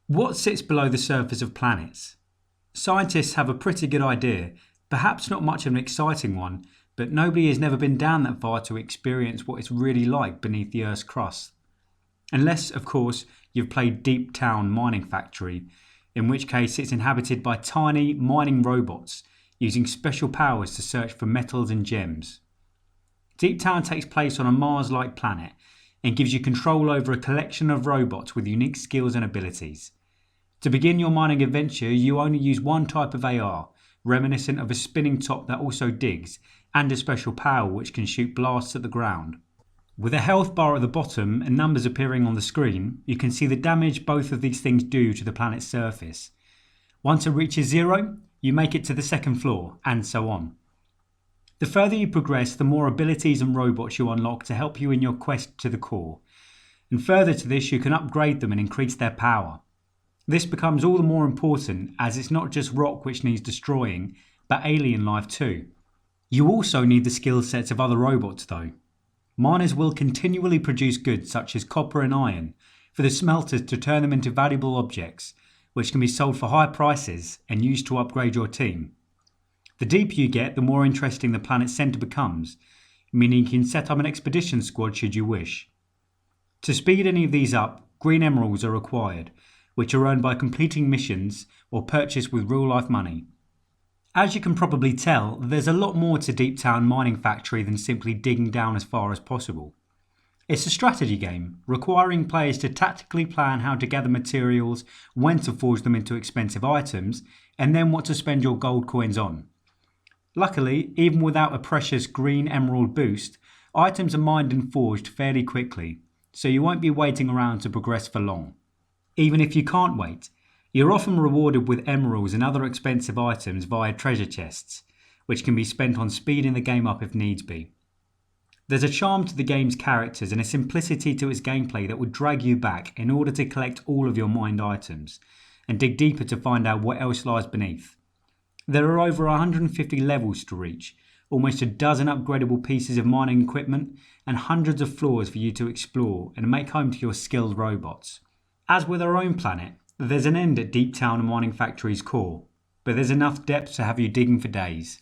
What sits below the surface of planets? Scientists have a pretty good idea, perhaps not much of an exciting one, but nobody has never been down that far to experience what it's really like beneath the Earth's crust. Unless, of course, you've played Deep Town Mining Factory, in which case it's inhabited by tiny mining robots using special powers to search for metals and gems. Deep Town takes place on a Mars-like planet and gives you control over a collection of robots with unique skills and abilities. To begin your mining adventure, you only use one type of AR, reminiscent of a spinning top that also digs, and a special power which can shoot blasts at the ground. With a health bar at the bottom and numbers appearing on the screen, you can see the damage both of these things do to the planet's surface. Once it reaches 0, you make it to the second floor, and so on. The further you progress, the more abilities and robots you unlock to help you in your quest to the core. And further to this, you can upgrade them and increase their power. This becomes all the more important as it's not just rock which needs destroying, but alien life too. You also need the skill sets of other robots though. Miners will continually produce goods such as copper and iron for the smelters to turn them into valuable objects, which can be sold for high prices and used to upgrade your team. The deeper you get, the more interesting the planet's centre becomes, meaning you can set up an expedition squad should you wish. To speed any of these up, green emeralds are required, which are earned by completing missions or purchased with real-life money. As you can probably tell, there's a lot more to Deep Town Mining Factory than simply digging down as far as possible. It's a strategy game, requiring players to tactically plan how to gather materials, when to forge them into expensive items, and then what to spend your gold coins on. Luckily, even without a precious green emerald boost, items are mined and forged fairly quickly, so you won't be waiting around to progress for long. Even if you can't wait, you're often rewarded with emeralds and other expensive items via treasure chests, which can be spent on speeding the game up if needs be. There's a charm to the game's characters and a simplicity to its gameplay that would drag you back in order to collect all of your mined items, and dig deeper to find out what else lies beneath. There are over 150 levels to reach, almost a dozen upgradable pieces of mining equipment, and hundreds of floors for you to explore and make home to your skilled robots. As with our own planet, there's an end at Deep Town Mining Factory's core, but there's enough depth to have you digging for days.